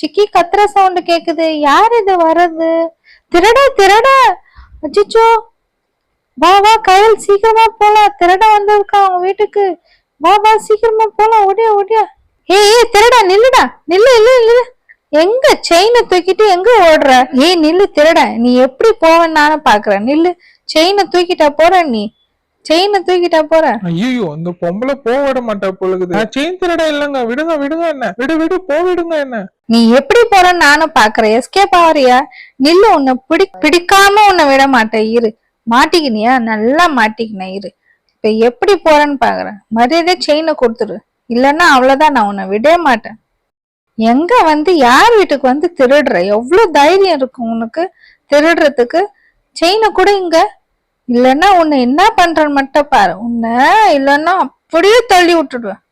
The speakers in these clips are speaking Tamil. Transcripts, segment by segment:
சிக்கி கத்துற சவுண்ட் கேக்குது. யார் இது வர்றது? திருட திருட! அச்சோ! வா வா கயல், சீக்கிரமா போலாம். திருட வந்திருக்கா அவங்க வீட்டுக்கு. வா வா சீக்கிரமா போலாம், ஓடியா ஓடியா. ஏய் திருடா, நில்லுடா, நில்லு இல்ல இல்ல. எங்க செயினை தூக்கிட்டு எங்க ஓடுற? ஏய் நில்லு திருட, நீ எப்படி போவேன்னு நானும் பாக்குறேன். நில்லு, செயினை தூக்கிட்டா போற நீ, செயினை தூக்கிட்டா போற. ஐயோ, அந்த பொம்பளை போக விட மாட்டா பொழுது. நான் செயின் திருட இல்லங்க, விடுங்க விடுங்க என்ன, விடு விடு விடுங்க என்ன. நீ எப்படி போறன்னு நானும் பாக்குறேன். எஸ்கேப் ஆவறியா? நில்லு, உன்னை பிடிக்காம உன்னை விட மாட்டேன். இரு, மாட்டிக்கினியா? நல்லா மாட்டிக்கின. இரு, இப்ப எப்படி போறேன்னு பாக்குறேன். மரியாதை செயினை கொடுத்துரு, இல்லன்னா அவ்வளவுதான், நான் உன்னை விடவே மாட்டேன். எங்க வந்து யார் வீட்டுக்கு வந்து திருடுற? எவ்வளவு தைரியம் இருக்கும் உனக்கு திருடுறதுக்கு? செயினை கூட இங்க, இல்லன்னா உன்னை என்ன பண்றன்னு மட்டும் பாரு. உன்னை இல்லன்னா அப்படியே தள்ளி விட்டுடுவேன்.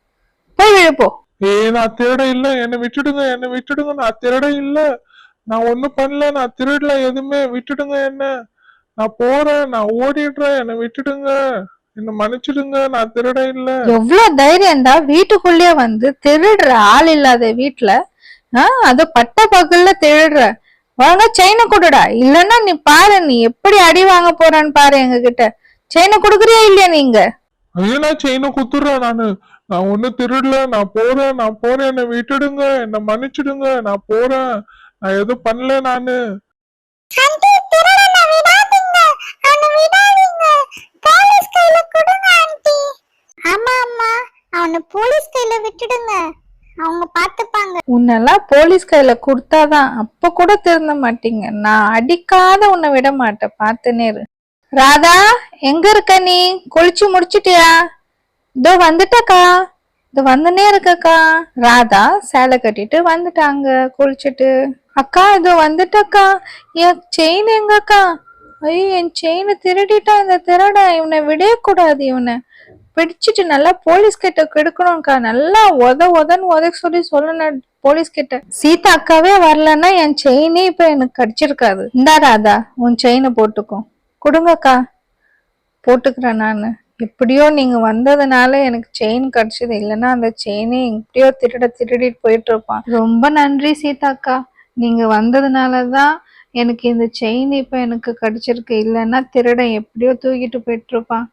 போய் விழுப்போ. நான் திருட இல்ல, என்ன விட்டுடுங்க, என்ன விட்டுடுங்க. நான் திருட இல்ல, நான் ஒண்ணும் பண்ணல, நான் திருடல எதுவுமே. விட்டுடுங்க என்ன, நான் போறேன், நான் ஓடிடுறேன், என்ன விட்டுடுங்க, என்ன மன்னிச்சிடுங்க, நான் திருட இல்ல. எவ்வளவு தைரியம் தான் வீட்டுக்குள்ளேயே வந்து திருடுற? ஆள் இல்லாத வீட்டுல அது பட்ட பகல்ல திருடுற. வாங்க செயினை கொடுடா, இல்லன்னா நீ பாரு நீ எப்படி அடி வாங்க போறான்னு பாரு. எங்க கிட்ட செயினை கொடுக்குறியா இல்லையா நீங்க? ஐயோ, நான் செயினை குத்துறேன். நான் ஒண்ணும் திருடல, நான் போறேன், என்னை விட்டுடுங்க, என்ன மன்னிச்சிடுங்க, நான் போறேன், நான் எதுவும் பண்ணல நானு. போலீஸ் கையில விட்டுடுங்க, அவங்க பாத்துப்பாங்க. உன்னெல்லாம் போலீஸ் கையில கொடுத்தாதான் அப்ப கூட திருந்த மாட்டீங்க. நான் அடிக்காத உன்னை விட மாட்டேன், பாத்துனே இரு. ராதா, எங்க இருக்க நீ? குளிச்சு முடிச்சிட்டியா? இதோ வந்துட்டக்கா, இது வந்துனே இருக்கக்கா. ராதா சேலை கட்டிட்டு வந்துட்டாங்க குளிச்சுட்டு. அக்கா இதோ வந்துட்டக்கா. என் செயின் எங்கக்கா? ஐயோ, என் செயினை திருடிட்டான் இந்த திருட. இவனை விடவே கூடாது, இவனை பிடிச்சிட்டு நல்லா போலீஸ் கிட்ட கெடுக்கணும்க்கா. நல்லா உதன்னு சொல்லணும் போலீஸ் கிட்ட. சீதா அக்காவே வரலன்னா என் செயினே இப்ப எனக்கு கிடைச்சிருக்காது. இந்தா ராதா, உன் செயினை போட்டுக்கோ. கொடுங்கக்கா, போட்டுக்கிறேன் நானு. எப்படியோ நீங்க வந்ததுனால எனக்கு செயின் கிடைச்சது, இல்லைன்னா அந்த செயினே எப்படியோ திருடிட்டு போயிட்டு இருப்பான். ரொம்ப நன்றி சீதாக்கா, நீங்க வந்ததுனாலதான் எனக்கு இந்த செயின் இப்ப எனக்கு கிடைச்சிருக்கு, இல்லைன்னா திருடன் எப்படியோ தூக்கிட்டு போயிட்டு இருப்பான்.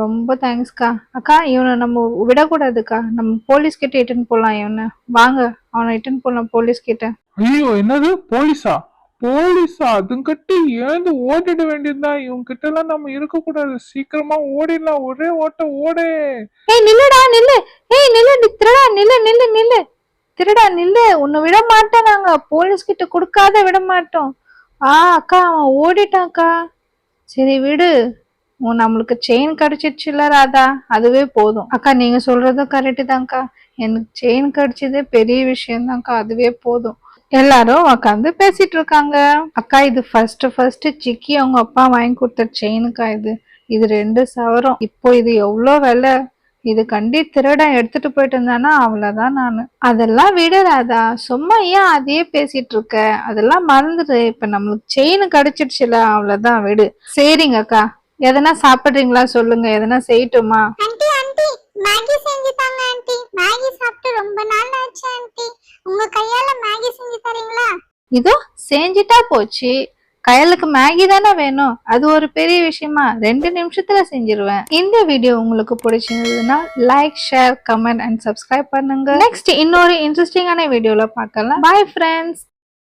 ரொம்ப தேங்க்ஸ்க்கா. அக்கா, இவனை நம்ம விடக்கூடாதுக்கா, நம்ம போலீஸ் கிட்ட இட்டுன்னு போலாம். இவனை வாங்க, அவனை இட்டுன்னு போலாம் போலீஸ் கிட்ட. ஐயோ, என்னது போலீஸா? அதுங்கட்டி ஏந்து ஓடிட வேண்டியதுதான். இவங்க கிட்ட எல்லாம் நம்ம இருக்க கூடாது, சீக்கிரமா ஓடிடலாம், ஒரே ஓட. ஏய் நில்லுடா, நில்லு. ஏய் நில்லு திருடா, நில்லு நில்லு நில்லு. திருடா நில்லு, உன்னை விட மாட்டோம், நாங்க போலீஸ் கிட்ட கொடுக்காத விட மாட்டோம். அக்கா அவன் ஓடிட்டான்க்கா. சரி விடு, நம்மளுக்கு செயின் கிடைச்சிருச்சுல ராதா, அதுவே போதும். அக்கா நீங்க சொல்றதும் கரெக்டு தான்க்கா, எனக்கு செயின் கிடைச்சதே பெரிய விஷயம் தான்க்கா, அதுவே போதும். எல்லாரும் உட்காந்து பேசிட்டு இருக்காங்க. அக்கா இது ஃபர்ஸ்ட் சிக்கி அவங்க அப்பா வாங்கி கொடுத்த செயினுக்கா. இது 2 சவரம். இப்போ இது எவ்வளோ விலை? இது கண்டி திருடன் எடுத்துட்டு போயிட்டு இருந்தானா அவ்வளவுதான். நானு அதெல்லாம் விடறாதா, சும்மா ஏன் அதையே பேசிட்டு இருக்க? அதெல்லாம் மறந்துடு. இப்ப நம்மளுக்கு செயின் கிடைச்சிடுச்சுல, அவ்வளவுதான், விடு. சரிங்க அக்கா, எதனா சாப்பிடுறீங்களா சொல்லுங்க, எதனா செய்யட்டுமா? ஆண்டி ஆண்டி மேகி செஞ்சு தாங்க ஆண்டி, மேகி சாப்பிட்டு ரொம்ப நாள் ஆச்சு ஆண்டி, உங்க கையால மேகி செஞ்சு தரீங்களா? இதோ செஞ்சிட்டா போச்சு. கையலுக்கு மேகி தானே வேணும், அது ஒரு பெரிய விஷயமா? 2 நிமிஷத்துல செஞ்சிருவேன். இந்த வீடியோ உங்களுக்கு பிடிச்சிருந்ததுன்னா like, share, comment and subscribe பண்ணுங்க. நெக்ஸ்ட் இன்னொரு இன்ட்ரெஸ்டிங்கான வீடியோல பார்க்கலாம். Bye friends.